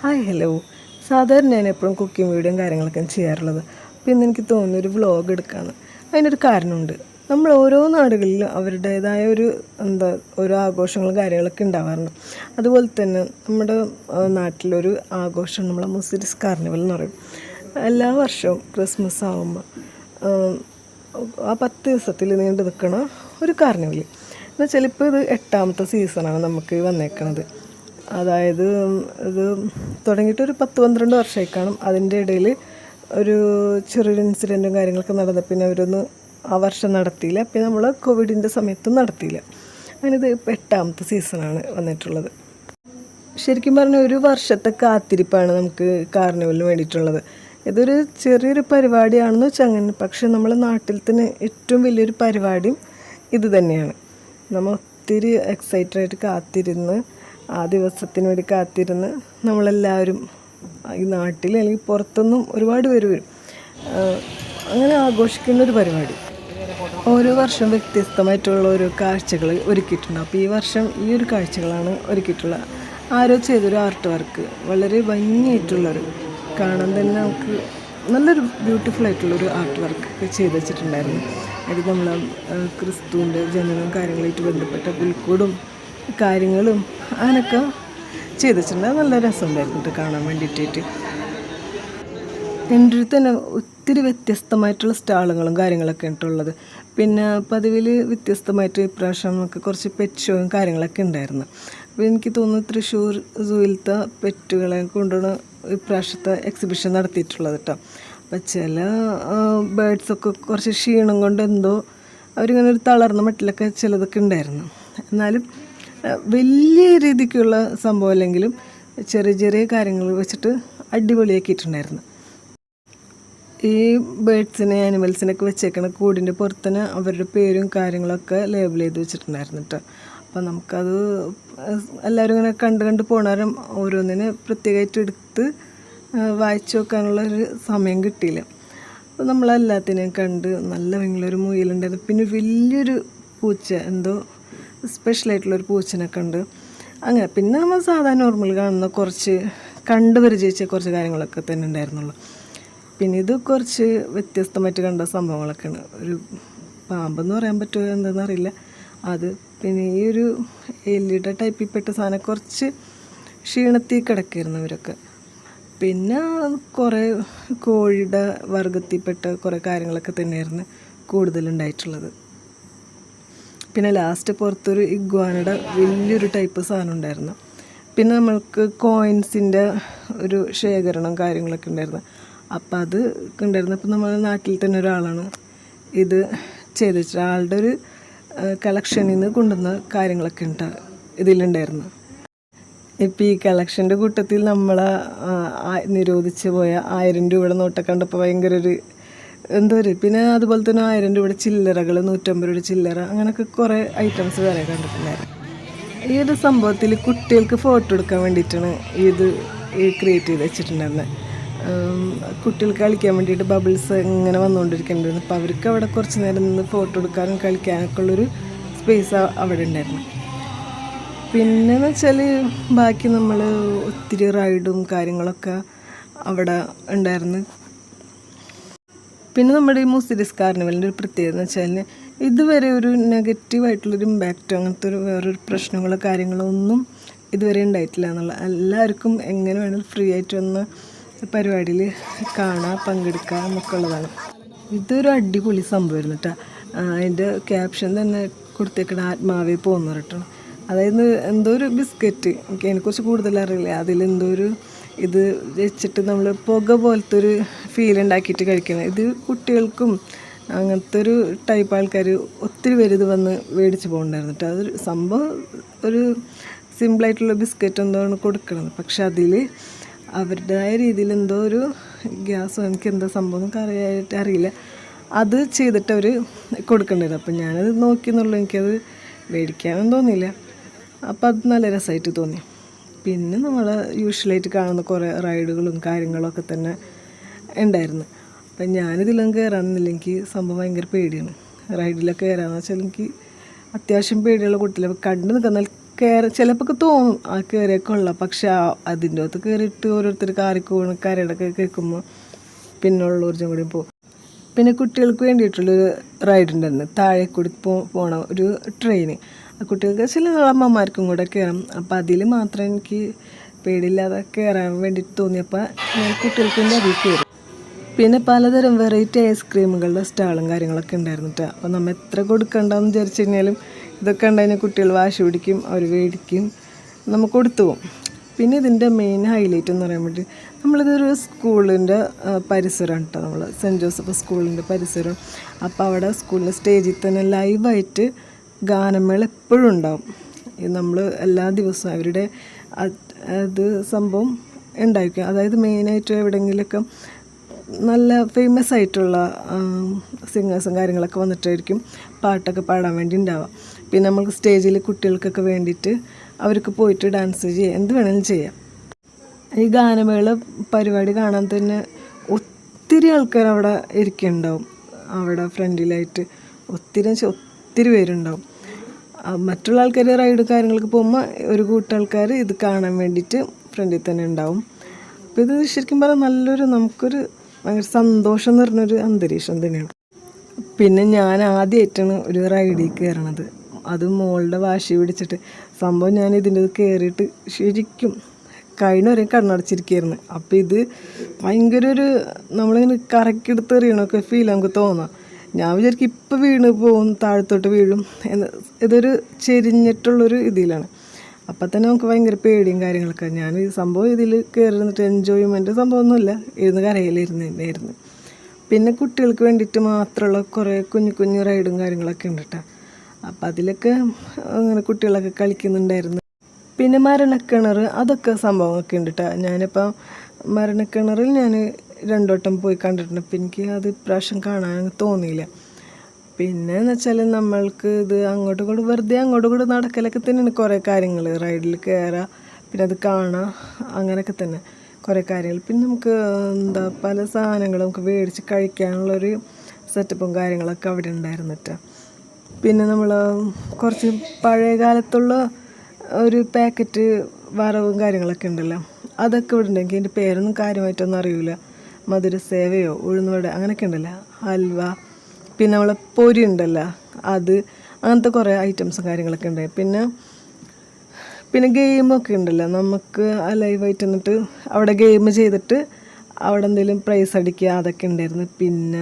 Hi hello. സാധാരണ ഞാൻ എപ്പോഴും കുക്കിംഗ് വീഡിയോയും കാര്യങ്ങളൊക്കെ ചെയ്യാറുള്ളത്. അപ്പോൾ ഇന്ന് എനിക്ക് തോന്നുന്നു ഒരു വ്ളോഗ് എടുക്കാമെന്ന്. അതിനൊരു കാരണമുണ്ട്. നമ്മൾ ഓരോ നാടുകളിലും അവരുടേതായ ഓരോ ആഘോഷങ്ങളും കാര്യങ്ങളൊക്കെ ഉണ്ടാവാറുണ്ട്. അതുപോലെ തന്നെ നമ്മുടെ നാട്ടിലൊരു ആഘോഷം നമ്മളെ മുസിരിസ് കാർണിവൽ എന്ന് പറയും. എല്ലാ വർഷവും ക്രിസ്മസ് ആകുമ്പോൾ ആ 10 ദിവസത്തിൽ നീണ്ടു നിൽക്കണ ഒരു കാർണിവൽ എന്നുവെച്ചാൽ ഇപ്പോൾ ഇത് 8ാമത്തെ സീസണാണ് നമുക്ക് വന്നേക്കണത്. അതായത് ഇത് തുടങ്ങിയിട്ട് ഒരു 10-12 വർഷമായി കാണും. അതിൻ്റെ ഇടയിൽ ഒരു ചെറിയൊരു ഇൻസിഡൻറ്റും കാര്യങ്ങളൊക്കെ നടന്ന പിന്നെ അവരൊന്ന് ആ വർഷം നടത്തിയില്ല. പിന്നെ നമ്മൾ കോവിഡിൻ്റെ സമയത്തും നടത്തിയില്ല. അങ്ങനെ ഇത് 8ാമത്തെ സീസണാണ് വന്നിട്ടുള്ളത്. ശരിക്കും പറഞ്ഞാൽ ഒരു വർഷത്തെ കാത്തിരിപ്പാണ് നമുക്ക് കാർണിവലിന് വേണ്ടിയിട്ടുള്ളത്. ഇതൊരു ചെറിയൊരു പരിപാടിയാണെന്ന് വെച്ചാൽ അങ്ങനെ, പക്ഷെ നമ്മളെ നാട്ടിൽ തന്നെ ഏറ്റവും വലിയൊരു പരിപാടിയും ഇത് തന്നെയാണ്. നമ്മൾ ഒത്തിരി എക്സൈറ്റഡായിട്ട് കാത്തിരുന്ന് ആ ദിവസത്തിന് വേണ്ടി കാത്തിരുന്ന് നമ്മളെല്ലാവരും ഈ നാട്ടിൽ അല്ലെങ്കിൽ പുറത്തുനിന്നും ഒരുപാട് പേര് വരും. അങ്ങനെ ആഘോഷിക്കുന്നൊരു പരിപാടി. ഓരോ വർഷം വ്യത്യസ്തമായിട്ടുള്ള ഓരോ കാഴ്ചകൾ ഒരുക്കിയിട്ടുണ്ടാകും. അപ്പോൾ ഈ വർഷം ഈ ഒരു കാഴ്ചകളാണ് ഒരുക്കിയിട്ടുള്ളത്. ആരോ ചെയ്തൊരു ആർട്ട് വർക്ക്, വളരെ ഭംഗിയായിട്ടുള്ളൊരു, കാണാൻ തന്നെ നമുക്ക് നല്ലൊരു ബ്യൂട്ടിഫുൾ ആയിട്ടുള്ളൊരു ആർട്ട് വർക്ക് ചെയ്ത് വെച്ചിട്ടുണ്ടായിരുന്നു. അത് നമ്മൾ ക്രിസ്തുവിൻ്റെ ജനനവും കാര്യങ്ങളായിട്ട് ബന്ധപ്പെട്ട പുൽക്കൂടും കാര്യങ്ങളും അങ്ങനെയൊക്കെ ചെയ്ത് വെച്ചിട്ടുണ്ട്. നല്ല രസമുണ്ടായിരുന്നു കാണാൻ വേണ്ടിയിട്ട്. എൻ്റെ അടുത്ത് തന്നെ ഒത്തിരി വ്യത്യസ്തമായിട്ടുള്ള സ്റ്റാളുകളും കാര്യങ്ങളൊക്കെ ഉള്ളത്. പിന്നെ പതിവിൽ വ്യത്യസ്തമായിട്ട് ഇപ്രാവശ്യം നമുക്ക് കുറച്ച് പെറ്റ് ഷോയും കാര്യങ്ങളൊക്കെ ഉണ്ടായിരുന്നു. അപ്പോൾ എനിക്ക് തോന്നുന്നു തൃശ്ശൂർ സൂയിലത്തെ പെറ്റുകളെ കൊണ്ടാണ് ഇപ്രാവശ്യത്തെ എക്സിബിഷൻ നടത്തിയിട്ടുള്ളത് കേട്ടോ. അപ്പോൾ ചില ബേഡ്സൊക്കെ കുറച്ച് ക്ഷീണം കൊണ്ട് എന്തോ അവരിങ്ങനെ ഒരു തളർന്ന മട്ടിലൊക്കെ ചിലതൊക്കെ ഉണ്ടായിരുന്നു. എന്നാലും വലിയ രീതിക്കുള്ള സംഭവം അല്ലെങ്കിലും ചെറിയ ചെറിയ കാര്യങ്ങൾ വെച്ചിട്ട് അടിപൊളിയാക്കിയിട്ടുണ്ടായിരുന്നു. ഈ ബേഡ്സിനെ ആനിമൽസിനൊക്കെ വെച്ചേക്കണ കൂടിൻ്റെ പുറത്തുതന്നെ അവരുടെ പേരും കാര്യങ്ങളൊക്കെ ലേബിൾ ചെയ്ത് വെച്ചിട്ടുണ്ടായിരുന്നു കേട്ടോ. അപ്പോൾ നമുക്കത് എല്ലാവരും ഇങ്ങനെ കണ്ട് പോണാരം ഓരോന്നിനെ പ്രത്യേകമായിട്ട് എടുത്ത് വായിച്ചു നോക്കാനുള്ളൊരു സമയം കിട്ടിയില്ല. അപ്പോൾ നമ്മളെല്ലാത്തിനെയും കണ്ട് നല്ല ഭയങ്കര മുയലുണ്ടായിരുന്നു. പിന്നെ വലിയൊരു പൂച്ച, എന്തോ സ്പെഷ്യലായിട്ടുള്ളൊരു പൂച്ചനെ കണ്ട്. അങ്ങനെ പിന്നെ നമ്മൾ സാധാരണ നോർമൽ കാണുന്ന കുറച്ച് കണ്ട് പരിചയിച്ച കുറച്ച് കാര്യങ്ങളൊക്കെ തന്നെ ഉണ്ടായിരുന്നുള്ളൂ. പിന്നെ ഇത് കുറച്ച് വ്യത്യസ്തമായിട്ട് കണ്ട സംഭവങ്ങളൊക്കെയാണ്. ഒരു പാമ്പെന്ന് പറയാൻ പറ്റുമോ എന്താണെന്നറിയില്ല അത്. പിന്നെ ഈ ഒരു എല്ലിയുടെ ടൈപ്പിൽപ്പെട്ട സാധനം കുറച്ച് ക്ഷീണത്തിൽ കിടക്കായിരുന്നു ഇവരൊക്കെ. പിന്നെ കുറേ കോഴിയുടെ വർഗത്തിൽപ്പെട്ട കുറേ കാര്യങ്ങളൊക്കെ തന്നെയായിരുന്നു കൂടുതലുണ്ടായിട്ടുള്ളത്. പിന്നെ ലാസ്റ്റ് പുറത്തൊരു ഇഗ്വാനയുടെ വലിയൊരു ടൈപ്പ് സാധനം ഉണ്ടായിരുന്നു. പിന്നെ നമ്മൾക്ക് കോയിൻസിൻ്റെ ഒരു ശേഖരണം കാര്യങ്ങളൊക്കെ ഉണ്ടായിരുന്നു. അപ്പം അത് ഉണ്ടായിരുന്നു. ഇപ്പം നമ്മുടെ നാട്ടിൽ തന്നെ ഒരാളാണ് ഇത് ചെയ്ത് വെച്ചത്. ആളുടെ ഒരു കളക്ഷനിൽ നിന്ന് കൊണ്ടുവന്ന കാര്യങ്ങളൊക്കെ ഇതിലുണ്ടായിരുന്നു. ഇപ്പം ഈ കളക്ഷൻ്റെ കൂട്ടത്തിൽ നമ്മളെ നിരോധിച്ച് പോയ 1000 രൂപയുടെ നോട്ടൊക്കെ കണ്ടപ്പോൾ ഭയങ്കര ഒരു പിന്നെ അതുപോലെ തന്നെ 1000 രൂപയുടെ ചില്ലറകൾ, 150 രൂപയുടെ ചില്ലറ, അങ്ങനെയൊക്കെ കുറേ ഐറ്റംസ് വേറെ കണ്ടിട്ടുണ്ടായിരുന്നു. ഈ ഒരു സംഭവത്തിൽ കുട്ടികൾക്ക് ഫോട്ടോ എടുക്കാൻ വേണ്ടിയിട്ടാണ് ഇത് ക്രിയേറ്റ് ചെയ്ത് വെച്ചിട്ടുണ്ടായിരുന്നത്. കുട്ടികൾക്ക് കളിക്കാൻ വേണ്ടിയിട്ട് ബബിൾസ് ഇങ്ങനെ വന്നുകൊണ്ടിരിക്കുന്നുണ്ടായിരുന്നു. അപ്പോൾ അവർക്ക് അവിടെ കുറച്ച് നേരം നിന്ന് ഫോട്ടോ എടുക്കാനും കളിക്കാനൊക്കെ ഉള്ളൊരു സ്പേസ് അവിടെ ഉണ്ടായിരുന്നു. പിന്നെയെന്ന് വെച്ചാൽ ബാക്കി നമ്മൾ ഒത്തിരി റൈഡും കാര്യങ്ങളൊക്കെ അവിടെ ഉണ്ടായിരുന്നു. പിന്നെ നമ്മുടെ ഈ മുസിരിസ് കാർണിവലിൻ്റെ ഒരു പ്രത്യേകത എന്ന് വെച്ചാൽ ഇതുവരെ ഒരു നെഗറ്റീവായിട്ടുള്ളൊരു ഇമ്പാക്റ്റോ അങ്ങനത്തെ വേറൊരു പ്രശ്നങ്ങളോ കാര്യങ്ങളോ ഒന്നും ഇതുവരെ ഉണ്ടായിട്ടില്ല എന്നുള്ള. എല്ലാവർക്കും എങ്ങനെ വേണമെങ്കിലും ഫ്രീ ആയിട്ട് വന്ന് പരിപാടിയിൽ കാണാൻ പങ്കെടുക്കുക എന്നൊക്കെ ഉള്ളതാണ്. ഇതൊരു അടിപൊളി സംഭവമായിരുന്നു കേട്ടോ. അതിൻ്റെ ക്യാപ്ഷൻ തന്നെ കൊടുത്തേക്കണ ആത്മാവേ പോകുന്നു കേട്ടോ. അതായത് എന്തോ ഒരു ബിസ്ക്കറ്റ്, അതിനെക്കുറിച്ച് കൂടുതൽ അറിയില്ല, അതിലെന്തോ ഒരു ഇത് വെച്ചിട്ട് നമ്മൾ പുക പോലത്തെ ഒരു ഫീൽ ഉണ്ടാക്കിയിട്ട് കഴിക്കണം. ഇത് കുട്ടികൾക്കും അങ്ങനത്തെ ഒരു ടൈപ്പ് ആൾക്കാർ ഒത്തിരി പേര് ഇത് വന്ന് മേടിച്ച് പോകുന്നുണ്ടായിരുന്നു കേട്ടോ. അതൊരു സംഭവം ഒരു സിമ്പിളായിട്ടുള്ള ബിസ്ക്കറ്റ് എന്തോന്ന് കൊടുക്കണത്. പക്ഷെ അതിൽ അവരുടേതായ രീതിയിൽ എന്തോ ഒരു ഗ്യാസോ എനിക്ക് എന്താ സംഭവം എന്നൊക്കെ അറിയില്ല, അത് ചെയ്തിട്ട് അവർ കൊടുക്കേണ്ടത്. അപ്പം ഞാനത് നോക്കിയെന്നുള്ളൂ, എനിക്കത് മേടിക്കാനൊന്നും തോന്നിയില്ല. അപ്പം അത് നല്ല രസമായിട്ട് തോന്നി. പിന്നെ നമ്മൾ യൂഷ്വലായിട്ട് കാണുന്ന കുറേ റൈഡുകളും കാര്യങ്ങളൊക്കെ തന്നെ ഉണ്ടായിരുന്നു. അപ്പം ഞാനിതിലൊന്നും കയറാമെന്നില്ല, എനിക്ക് സംഭവം ഭയങ്കര പേടിയാണ്. റൈഡിലൊക്കെ കയറാമെന്ന് വെച്ചാൽ എനിക്ക് അത്യാവശ്യം പേടിയുള്ള കുട്ടികൾ കണ്ടു നിൽക്കുന്ന ചിലപ്പോൾ തോന്നും ആ കയറിയൊക്കെ കൊള്ളാം, പക്ഷെ അതിൻ്റെ അകത്ത് കയറിയിട്ട് ഓരോരുത്തർ കാറിക്കോണ് കരടൊക്കെ കേൾക്കുമ്പോൾ പിന്നെ ഉള്ള ഊർജ്ജം കൂടി പോകും. പിന്നെ കുട്ടികൾക്ക് വേണ്ടിയിട്ടുള്ളൊരു റൈഡ് ഉണ്ടായിരുന്നു, താഴെ കൂടി പോണ ഒരു ട്രെയിന്. ആ കുട്ടികൾക്ക് ചില അമ്മമാർക്കും കൂടെ കയറാം. അപ്പോൾ അതിൽ മാത്രം എനിക്ക് പേടിയില്ലാതെ കയറാൻ വേണ്ടിയിട്ട് തോന്നിയപ്പോൾ ഞാൻ കുട്ടികൾക്ക് വേണ്ടി അതിൽ കയറി. പിന്നെ പലതരം വെറൈറ്റി ഐസ്ക്രീമുകളുടെ സ്റ്റാളും കാര്യങ്ങളൊക്കെ ഉണ്ടായിരുന്നു കേട്ടോ. അപ്പോൾ നമ്മൾ എത്ര കൊടുക്കണ്ടെന്ന് വിചാരിച്ചു കഴിഞ്ഞാലും ഇതൊക്കെ ഉണ്ടായിരുന്ന കുട്ടികൾ വാശി പിടിക്കും, അവർ മേടിക്കും, നമുക്ക് കൊടുത്തു പോകും. പിന്നെ ഇതിൻ്റെ മെയിൻ ഹൈലൈറ്റ് എന്ന് പറയാൻ വേണ്ടി നമ്മളിതൊരു സ്കൂളിൻ്റെ പരിസരമാണ് കേട്ടോ, നമ്മൾ സെൻറ്റ് ജോസഫ് സ്കൂളിൻ്റെ പരിസരം. അപ്പോൾ അവിടെ സ്കൂളിൻ്റെ സ്റ്റേജിൽ തന്നെ ലൈവായിട്ട് ഗാനമേള എപ്പോഴും ഉണ്ടാവും. നമ്മൾ എല്ലാ ദിവസവും അവരുടെ അത് സംഭവം ഉണ്ടായിരിക്കും. അതായത് മെയിനായിട്ട് എവിടെയെങ്കിലുമൊക്കെ നല്ല ഫേമസ് ആയിട്ടുള്ള സിംഗേഴ്സും കാര്യങ്ങളൊക്കെ വന്നിട്ടായിരിക്കും പാട്ടൊക്കെ പാടാൻ വേണ്ടി ഉണ്ടാവുക. പിന്നെ നമുക്ക് സ്റ്റേജിൽ കുട്ടികൾക്കൊക്കെ വേണ്ടിയിട്ട് അവർക്ക് പോയിട്ട് ഡാൻസ് ചെയ്യുക, എന്ത് വേണമെങ്കിലും ചെയ്യാം. ഈ ഗാനമേള പരിപാടി കാണാൻ തന്നെ ഒത്തിരി ആൾക്കാർ അവിടെ ഇരിക്കുന്നുണ്ടാവും. അവിടെ ഫ്രണ്ടിലായിട്ട് ഒത്തിരി പേരുണ്ടാവും. മറ്റുള്ള ആൾക്കാർ റൈഡ് കാര്യങ്ങൾക്ക് പോകുമ്പോൾ ഒരു കൂട്ടാൾക്കാർ ഇത് കാണാൻ വേണ്ടിയിട്ട് ഫ്രണ്ടിൽ തന്നെ ഉണ്ടാവും. അപ്പോൾ ഇത് ശരിക്കും പറഞ്ഞാൽ നല്ലൊരു നമുക്കൊരു ഭയങ്കര സന്തോഷം നിറഞ്ഞൊരു അന്തരീക്ഷം തന്നെയാണ്. പിന്നെ ഞാൻ ആദ്യമായിട്ടാണ് ഒരു റൈഡിൽ കയറണത്, അത് മോളുടെ വാശി പിടിച്ചിട്ട്. സംഭവം ഞാൻ ഇതിൻ്റെ കയറിയിട്ട് ശരിക്കും കഴിഞ്ഞവരെയും കണ്ണടച്ചിരിക്കുകയായിരുന്നു. അപ്പോൾ ഇത് ഭയങ്കര ഒരു നമ്മളിങ്ങനെ കറക്കിയെടുത്ത് എറിയണമൊക്കെ ഫീൽ നമുക്ക് തോന്നാം. ഞാൻ വിചാരിക്കും ഇപ്പം വീണ് പോകും, താഴത്തോട്ട് വീഴും എന്ന്. ഇതൊരു ചെരിഞ്ഞിട്ടുള്ളൊരു ഇതിലാണ്. അപ്പം തന്നെ നമുക്ക് ഭയങ്കര പേടിയും കാര്യങ്ങളൊക്കെ. ഞാൻ ഈ സംഭവം ഇതിൽ കയറി നിന്നിട്ട് എൻജോയ്മെൻറ്റ് സംഭവമൊന്നുമില്ല, ഇരുന്ന് കരയിലിരുന്നായിരുന്നു. പിന്നെ കുട്ടികൾക്ക് വേണ്ടിയിട്ട് മാത്രമുള്ള കുറേ കുഞ്ഞു റൈഡും കാര്യങ്ങളൊക്കെ ഉണ്ട് കേട്ടോ. അപ്പം അതിലൊക്കെ അങ്ങനെ കുട്ടികളൊക്കെ കളിക്കുന്നുണ്ടായിരുന്നു. പിന്നെ മരണക്കിണർ, അതൊക്കെ സംഭവമൊക്കെ ഉണ്ട് കേട്ടോ. ഞാനിപ്പം മരണക്കിണറിൽ ഞാൻ 2 വട്ടം പോയി കണ്ടിട്ടുണ്ട്. അപ്പം എനിക്ക് അത് ഇപ്രാവശ്യം കാണാൻ തോന്നിയില്ല. പിന്നെ എന്ന് വെച്ചാൽ നമ്മൾക്ക് ഇത് അങ്ങോട്ടും ഇങ്ങോട്ടും വെറുതെ അങ്ങോട്ടും ഇങ്ങോട്ടും നടക്കലൊക്കെ തന്നെയാണ് കുറേ കാര്യങ്ങൾ. റൈഡിൽ കയറുക, പിന്നെ അത് കാണുക, അങ്ങനെയൊക്കെ തന്നെ കുറേ കാര്യങ്ങൾ. പിന്നെ നമുക്ക് പല സാധനങ്ങളും നമുക്ക് മേടിച്ച് കഴിക്കാനുള്ളൊരു സെറ്റപ്പും കാര്യങ്ങളൊക്കെ അവിടെ ഉണ്ടായിരുന്നിട്ട്. പിന്നെ നമ്മൾ കുറച്ച് പഴയ കാലത്തുള്ള ഒരു പാക്കറ്റ് വറവും കാര്യങ്ങളൊക്കെ ഉണ്ടല്ലോ, അതൊക്കെ ഇവിടെ ഉണ്ടെങ്കിൽ എൻ്റെ പേരൊന്നും കാര്യമായിട്ടൊന്നും അറിയില്ല. മധുരസേവയോ ഉഴുന്നുവട അങ്ങനെയൊക്കെ ഉണ്ടല്ലോ, ഹൽവ, പിന്നെ നമ്മളെ പൊരി ഉണ്ടല്ലോ അത്, അങ്ങനത്തെ കുറേ ഐറ്റംസും കാര്യങ്ങളൊക്കെ ഉണ്ട്. പിന്നെ ഗെയിമൊക്കെ ഉണ്ടല്ലോ, നമുക്ക് ലൈവായിട്ട് എന്നിട്ട് അവിടെ ഗെയിം ചെയ്തിട്ട് അവിടെ എന്തെങ്കിലും പ്രൈസ് അടിക്കുക, അതൊക്കെ ഉണ്ടായിരുന്നു. പിന്നെ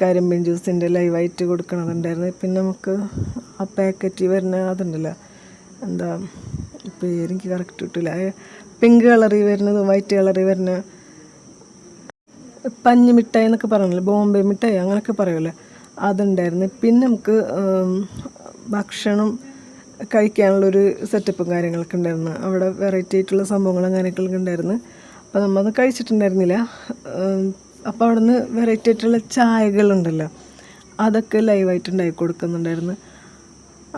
കരിമ്പിൻ ജ്യൂസിൻ്റെ ലൈവായിട്ട് കൊടുക്കണതുണ്ടായിരുന്നു. പിന്നെ നമുക്ക് ആ പാക്കറ്റ് വരുന്ന അതുണ്ടല്ലോ, എന്താ പേരെനിക്ക് കറക്റ്റ് കിട്ടില്ല, പിങ്ക് കളറിൽ വരുന്നത് വൈറ്റ് കളറിൽ വരുന്ന പഞ്ഞി മിഠായി എന്നൊക്കെ പറയണല്ലോ, ബോംബെ മിഠായി അങ്ങനെയൊക്കെ പറയുമല്ലോ, അതുണ്ടായിരുന്നു. പിന്നെ നമുക്ക് ഭക്ഷണം കഴിക്കാനുള്ളൊരു സെറ്റപ്പും കാര്യങ്ങളൊക്കെ ഉണ്ടായിരുന്നു. അവിടെ വെറൈറ്റി ആയിട്ടുള്ള സംഭവങ്ങളും കാര്യങ്ങളൊക്കെ ഉണ്ടായിരുന്നു. അപ്പോൾ നമ്മളത് കഴിച്ചിട്ടുണ്ടായിരുന്നില്ല. അപ്പോൾ അവിടെ നിന്ന് വെറൈറ്റി ആയിട്ടുള്ള ചായകളുണ്ടല്ലോ, അതൊക്കെ ലൈവായിട്ട് ഉണ്ടാക്കി കൊടുക്കുന്നുണ്ടായിരുന്നു.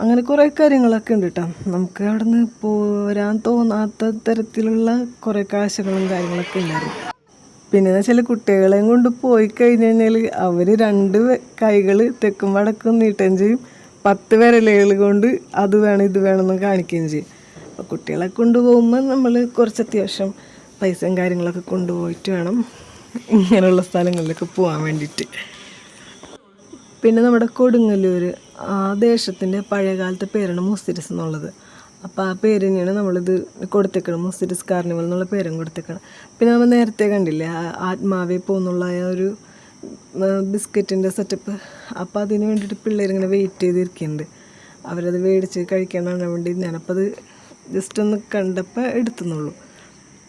അങ്ങനെ കുറേ കാര്യങ്ങളൊക്കെ ഉണ്ട് കേട്ടോ. നമുക്ക് അവിടെ നിന്ന് പോരാൻ തോന്നാത്ത തരത്തിലുള്ള കുറേ കാഴ്ചകളും കാര്യങ്ങളൊക്കെ ഉണ്ടായിരുന്നു. പിന്നെ എന്ന് വെച്ചാൽ കുട്ടികളെയും കൊണ്ട് പോയി കഴിഞ്ഞ് കഴിഞ്ഞാൽ അവർ 2 കൈകൾ തെക്കും വടക്കും നീട്ടുകയും ചെയ്യും, 10 വിരലുകൾ കൊണ്ട് അത് വേണം ഇത് വേണമെന്ന് കാണിക്കുകയും ചെയ്യും. അപ്പോൾ കുട്ടികളെ കൊണ്ടുപോകുമ്പോൾ നമ്മൾ കുറച്ച് അത്യാവശ്യം പൈസയും കാര്യങ്ങളൊക്കെ കൊണ്ടുപോയിട്ട് വേണം ഇങ്ങനെയുള്ള സ്ഥലങ്ങളിലൊക്കെ പോകാൻ വേണ്ടിയിട്ട്. പിന്നെ നമ്മുടെ കൊടുങ്ങല്ലൂർ, ആ ദേശത്തിൻ്റെ പഴയകാലത്തെ പേരാണ് മുസിരിസ് എന്നുള്ളത്. അപ്പോൾ ആ പേര് തന്നെയാണ് നമ്മളിത് കൊടുത്തേക്കണം, മുസിരിസ് കാർണിവൽ എന്നുള്ള പേരും കൊടുത്തേക്കണം. പിന്നെ നമ്മൾ നേരത്തെ കണ്ടില്ലേ ആത്മാവേ പോകുന്നുള്ള ഒരു ബിസ്ക്കറ്റിൻ്റെ സെറ്റപ്പ്. അപ്പോൾ അതിന് വേണ്ടിയിട്ട് പിള്ളേരിങ്ങനെ വെയിറ്റ് ചെയ്തിരിക്കുന്നുണ്ട്, അവരത് മേടിച്ച് കഴിക്കാനാണ് വേണ്ടി. ഞാനപ്പോൾ അത് ജസ്റ്റ് ഒന്ന് കണ്ടപ്പോൾ എടുത്തുന്നുള്ളൂ,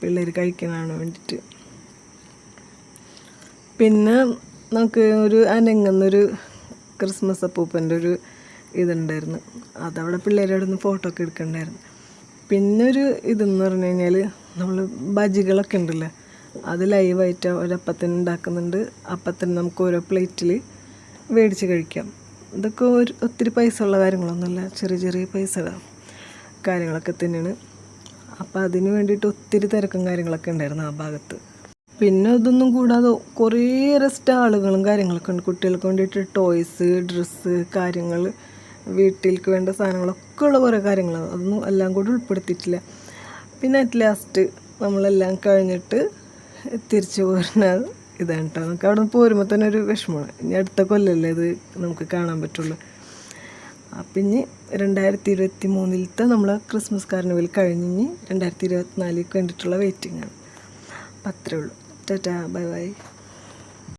പിള്ളേർ കഴിക്കാനാണ് വേണ്ടിയിട്ട്. പിന്നെ നമുക്ക് ഒരു അനങ്ങുന്നൊരു ക്രിസ്മസ് അപ്പൂപ്പൻ്റെ ഒരു ഇതുണ്ടായിരുന്നു, അതവിടെ പിള്ളേരോട് നിന്ന് ഫോട്ടോ ഒക്കെ എടുക്കണ്ടായിരുന്നു. പിന്നെ ഒരു ഇതെന്ന് പറഞ്ഞു കഴിഞ്ഞാൽ നമ്മൾ ബജികളൊക്കെ ഉണ്ടല്ലോ, അത് ലൈവായിട്ട് ഒരപ്പത്തിന് ഉണ്ടാക്കുന്നുണ്ട്. അപ്പത്തിന് നമുക്ക് ഓരോ പ്ലേറ്റിൽ മേടിച്ച് കഴിക്കാം. ഇതൊക്കെ ഒത്തിരി പൈസ ഉള്ള കാര്യങ്ങളൊന്നുമല്ല, ചെറിയ പൈസ കാര്യങ്ങളൊക്കെ തന്നെയാണ്. അപ്പോൾ അതിന് വേണ്ടിയിട്ട് ഒത്തിരി തിരക്കും കാര്യങ്ങളൊക്കെ ഉണ്ടായിരുന്നു ആ ഭാഗത്ത്. പിന്നെ ഇതൊന്നും കൂടാതെ കുറേയേറെ സ്റ്റാളുകളും കാര്യങ്ങളൊക്കെ ഉണ്ട്. കുട്ടികൾക്ക് വേണ്ടിയിട്ട് ടോയ്സ്, ഡ്രസ്സ് കാര്യങ്ങൾ വീട്ടിലേക്ക് വേണ്ട സാധനങ്ങളൊക്കെ ഉള്ള കുറേ കാര്യങ്ങളാണ്, അതൊന്നും എല്ലാം കൂടി ഉൾപ്പെടുത്തിയിട്ടില്ല. പിന്നെ അറ്റ് ലാസ്റ്റ് നമ്മളെല്ലാം കഴിഞ്ഞിട്ട് തിരിച്ചു പോരുന്നത് ഇതാണ് കേട്ടോ. നമുക്ക് അവിടെ നിന്ന് പോരുമ്പോൾ തന്നെ ഒരു വിഷമമാണ്, ഇനി അടുത്ത കൊല്ലമല്ലേ ഇത് നമുക്ക് കാണാൻ പറ്റുള്ളൂ. അപ്പം ഇനി 2023 നമ്മൾ ക്രിസ്മസ് കാർണിവൽ കഴിഞ്ഞ് 2024 വേണ്ടിയിട്ടുള്ള വെയിറ്റിംഗ് ആണ്. അപ്പം അത്രേ ഉള്ളൂ. Tata, bye bye.